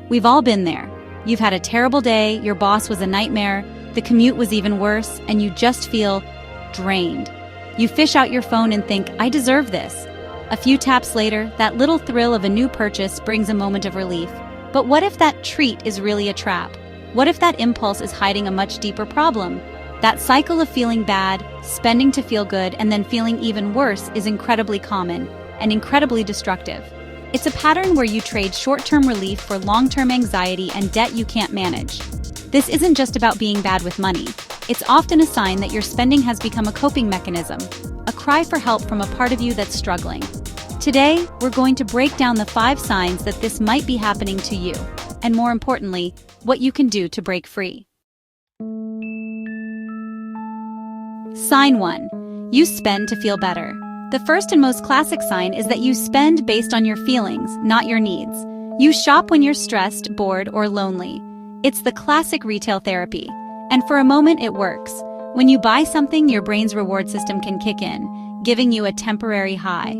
We've all been there. You've had a terrible day, your boss was a nightmare, the commute was even worse, and you just feel drained. You fish out your phone and think, I deserve this. A few taps later, that little thrill of a new purchase brings a moment of relief. But what if that treat is really a trap? What if that impulse is hiding a much deeper problem? That cycle of feeling bad, spending to feel good, and then feeling even worse is incredibly common and incredibly destructive. It's a pattern where you trade short-term relief for long-term anxiety and debt you can't manage. This isn't just about being bad with money. It's often a sign that your spending has become a coping mechanism, a cry for help from a part of you that's struggling. Today, we're going to break down the 5 signs that this might be happening to you, and more importantly, what you can do to break free. Sign 1. You spend to feel better. The first and most classic sign is that you spend based on your feelings, not your needs. You shop when you're stressed, bored, or lonely. It's the classic retail therapy. And for a moment, it works. When you buy something, your brain's reward system can kick in, giving you a temporary high.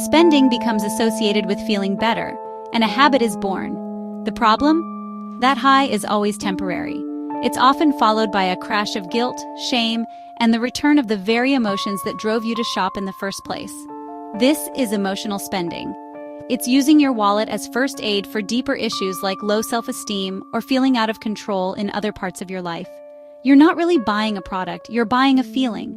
Spending becomes associated with feeling better, and a habit is born. The problem? That high is always temporary. It's often followed by a crash of guilt, shame, and the return of the very emotions that drove you to shop in the first place. This is emotional spending. It's using your wallet as first aid for deeper issues like low self-esteem or feeling out of control in other parts of your life. You're not really buying a product, you're buying a feeling.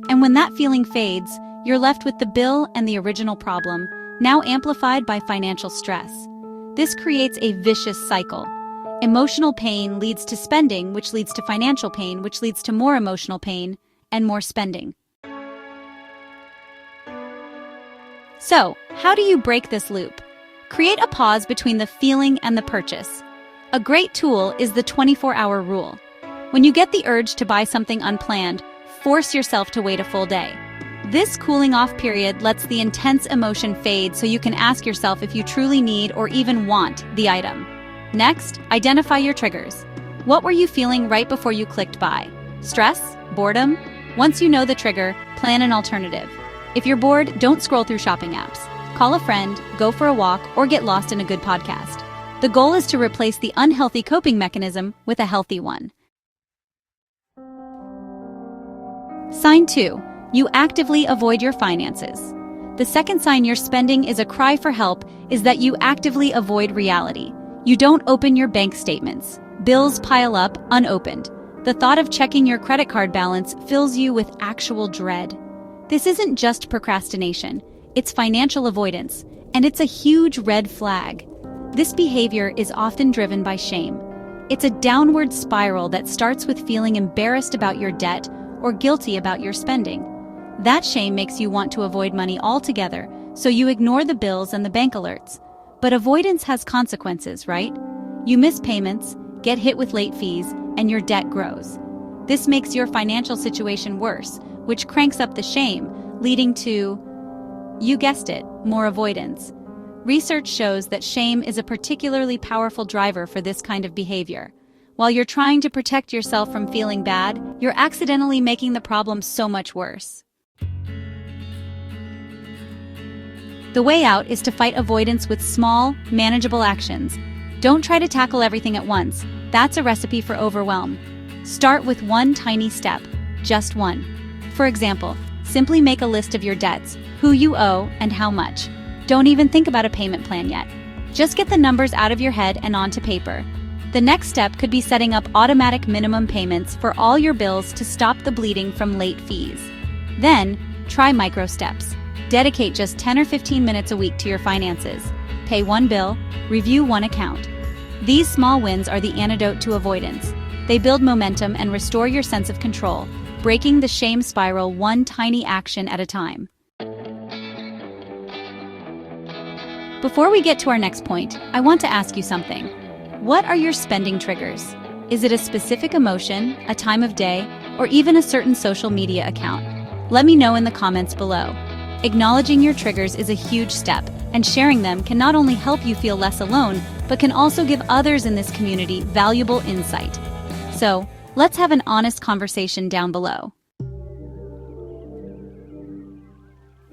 And when that feeling fades, you're left with the bill and the original problem, now amplified by financial stress. This creates a vicious cycle. Emotional pain leads to spending, which leads to financial pain, which leads to more emotional pain and more spending. So, how do you break this loop? Create a pause between the feeling and the purchase. A great tool is the 24-hour rule. When you get the urge to buy something unplanned, force yourself to wait a full day. This cooling off period lets the intense emotion fade so you can ask yourself if you truly need or even want the item. Next, identify your triggers. What were you feeling right before you clicked buy? Stress? Boredom? Once you know the trigger, plan an alternative. If you're bored, don't scroll through shopping apps. Call a friend, go for a walk, or get lost in a good podcast. The goal is to replace the unhealthy coping mechanism with a healthy one. Sign 2. You actively avoid your finances. The second sign your spending is a cry for help is that you actively avoid reality. You don't open your bank statements. Bills pile up unopened. The thought of checking your credit card balance fills you with actual dread. This isn't just procrastination, it's financial avoidance, and it's a huge red flag. This behavior is often driven by shame. It's a downward spiral that starts with feeling embarrassed about your debt or guilty about your spending. That shame makes you want to avoid money altogether, so you ignore the bills and the bank alerts. But avoidance has consequences, right? You miss payments, get hit with late fees, and your debt grows. This makes your financial situation worse, which cranks up the shame, leading to, you guessed it, more avoidance. Research shows that shame is a particularly powerful driver for this kind of behavior. While you're trying to protect yourself from feeling bad, you're accidentally making the problem so much worse. The way out is to fight avoidance with small, manageable actions. Don't try to tackle everything at once. That's a recipe for overwhelm. Start with one tiny step, just one. For example, simply make a list of your debts, who you owe, and how much. Don't even think about a payment plan yet. Just get the numbers out of your head and onto paper. The next step could be setting up automatic minimum payments for all your bills to stop the bleeding from late fees. Then, try micro steps. Dedicate just 10 or 15 minutes a week to your finances. Pay one bill, review one account. These small wins are the antidote to avoidance. They build momentum and restore your sense of control, breaking the shame spiral one tiny action at a time. Before we get to our next point, I want to ask you something. What are your spending triggers? Is it a specific emotion, a time of day, or even a certain social media account? Let me know in the comments below. Acknowledging your triggers is a huge step, and sharing them can not only help you feel less alone, but can also give others in this community valuable insight. So, let's have an honest conversation down below.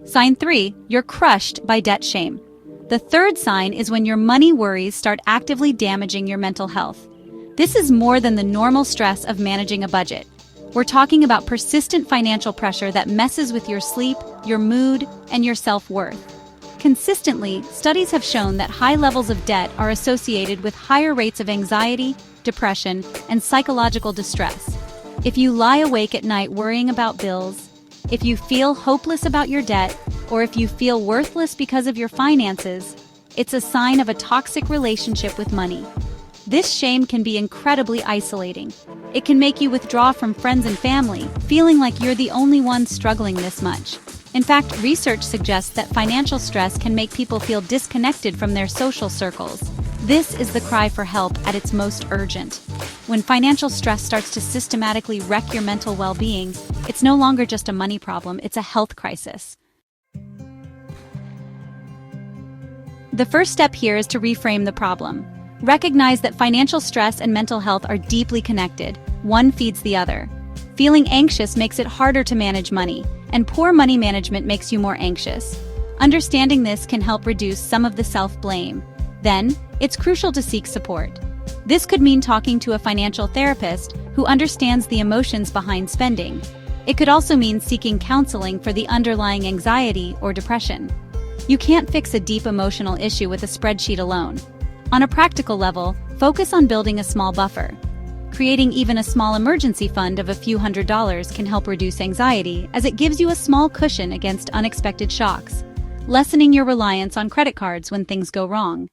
Sign 3, you're crushed by debt shame. The third sign is when your money worries start actively damaging your mental health. This is more than the normal stress of managing a budget. We're talking about persistent financial pressure that messes with your sleep, your mood, and your self-worth. Consistently, studies have shown that high levels of debt are associated with higher rates of anxiety, depression, and psychological distress. If you lie awake at night worrying about bills, if you feel hopeless about your debt, or if you feel worthless because of your finances, it's a sign of a toxic relationship with money. This shame can be incredibly isolating. It can make you withdraw from friends and family, feeling like you're the only one struggling this much. In fact, research suggests that financial stress can make people feel disconnected from their social circles. This is the cry for help at its most urgent. When financial stress starts to systematically wreck your mental well-being, it's no longer just a money problem, it's a health crisis. The first step here is to reframe the problem. Recognize that financial stress and mental health are deeply connected. One feeds the other. Feeling anxious makes it harder to manage money, and poor money management makes you more anxious. Understanding this can help reduce some of the self-blame. Then, it's crucial to seek support. This could mean talking to a financial therapist who understands the emotions behind spending. It could also mean seeking counseling for the underlying anxiety or depression. You can't fix a deep emotional issue with a spreadsheet alone. On a practical level, focus on building a small buffer. Creating even a small emergency fund of a few $100s can help reduce anxiety, as it gives you a small cushion against unexpected shocks, lessening your reliance on credit cards when things go wrong.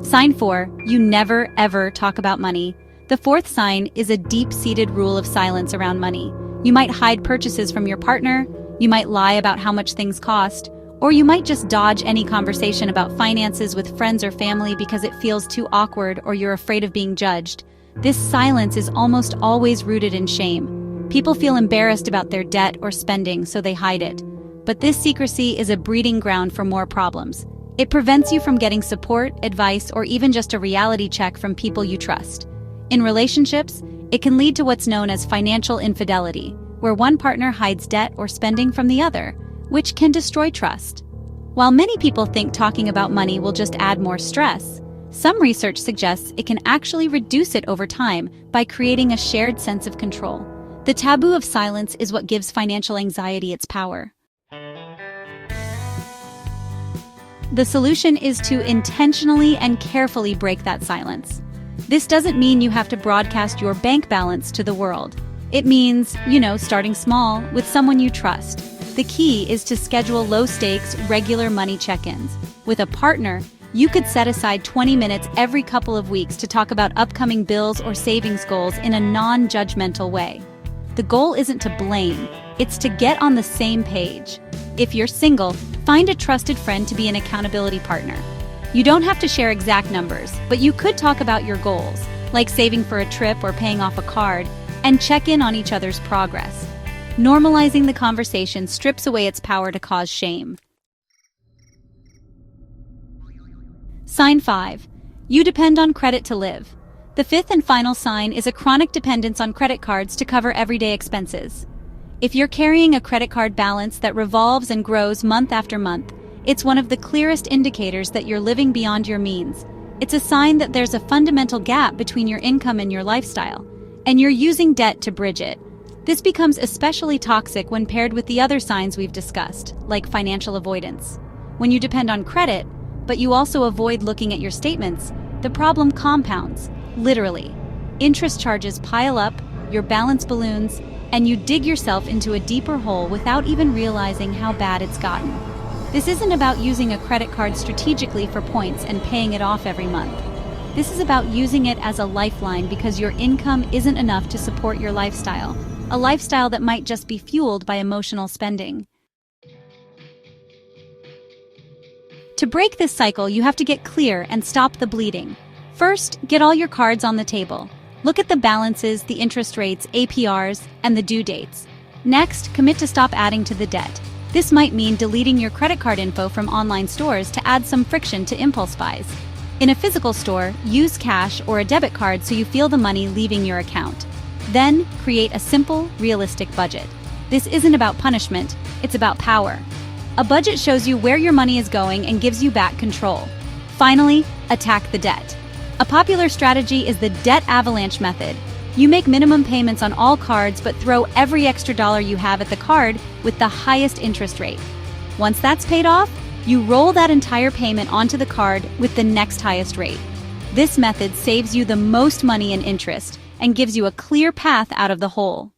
Sign 4. You never, ever talk about money. The fourth sign is a deep-seated rule of silence around money. You might hide purchases from your partner, you might lie about how much things cost, or you might just dodge any conversation about finances with friends or family because it feels too awkward or you're afraid of being judged. This silence is almost always rooted in shame. People feel embarrassed about their debt or spending, so they hide it. But this secrecy is a breeding ground for more problems. It prevents you from getting support, advice, or even just a reality check from people you trust. In relationships, it can lead to what's known as financial infidelity, where one partner hides debt or spending from the other, which can destroy trust. While many people think talking about money will just add more stress, some research suggests it can actually reduce it over time by creating a shared sense of control. The taboo of silence is what gives financial anxiety its power. The solution is to intentionally and carefully break that silence. This doesn't mean you have to broadcast your bank balance to the world. It means, starting small with someone you trust. The key is to schedule low-stakes, regular money check-ins. With a partner, you could set aside 20 minutes every couple of weeks to talk about upcoming bills or savings goals in a non-judgmental way. The goal isn't to blame, it's to get on the same page. If you're single, find a trusted friend to be an accountability partner. You don't have to share exact numbers, but you could talk about your goals, like saving for a trip or paying off a card, and check in on each other's progress. Normalizing the conversation strips away its power to cause shame. Sign 5. You depend on credit to live. The fifth and final sign is a chronic dependence on credit cards to cover everyday expenses. If you're carrying a credit card balance that revolves and grows month after month, it's one of the clearest indicators that you're living beyond your means. It's a sign that there's a fundamental gap between your income and your lifestyle, and you're using debt to bridge it. This becomes especially toxic when paired with the other signs we've discussed, like financial avoidance. When you depend on credit, but you also avoid looking at your statements, the problem compounds, literally. Interest charges pile up, your balance balloons, and you dig yourself into a deeper hole without even realizing how bad it's gotten. This isn't about using a credit card strategically for points and paying it off every month. This is about using it as a lifeline because your income isn't enough to support your lifestyle, a lifestyle that might just be fueled by emotional spending. To break this cycle, you have to get clear and stop the bleeding. First, get all your cards on the table. Look at the balances, the interest rates, APRs, and the due dates. Next, commit to stop adding to the debt. This might mean deleting your credit card info from online stores to add some friction to impulse buys. In a physical store, use cash or a debit card so you feel the money leaving your account. Then, create a simple, realistic budget. This isn't about punishment, it's about power. A budget shows you where your money is going and gives you back control. Finally, attack the debt. A popular strategy is the debt avalanche method. You make minimum payments on all cards but throw every extra dollar you have at the card with the highest interest rate. Once that's paid off, you roll that entire payment onto the card with the next highest rate. This method saves you the most money in interest and gives you a clear path out of the hole.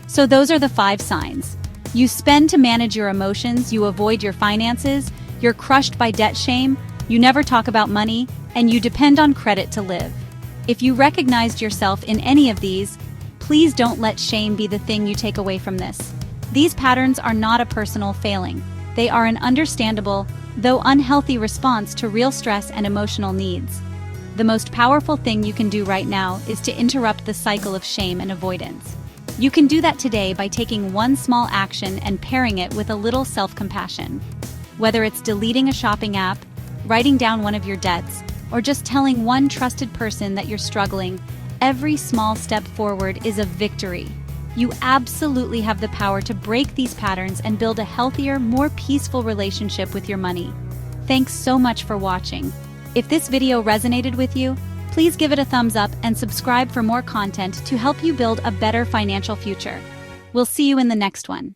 So those are the 5 signs. You spend to manage your emotions, you avoid your finances, you're crushed by debt shame, you never talk about money, and you depend on credit to live. If you recognized yourself in any of these, please don't let shame be the thing you take away from this. These patterns are not a personal failing. They are an understandable, though unhealthy response to real stress and emotional needs. The most powerful thing you can do right now is to interrupt the cycle of shame and avoidance. You can do that today by taking one small action and pairing it with a little self-compassion. Whether it's deleting a shopping app, writing down one of your debts, or just telling one trusted person that you're struggling, every small step forward is a victory. You absolutely have the power to break these patterns and build a healthier, more peaceful relationship with your money. Thanks so much for watching. If this video resonated with you, please give it a thumbs up and subscribe for more content to help you build a better financial future. We'll see you in the next one.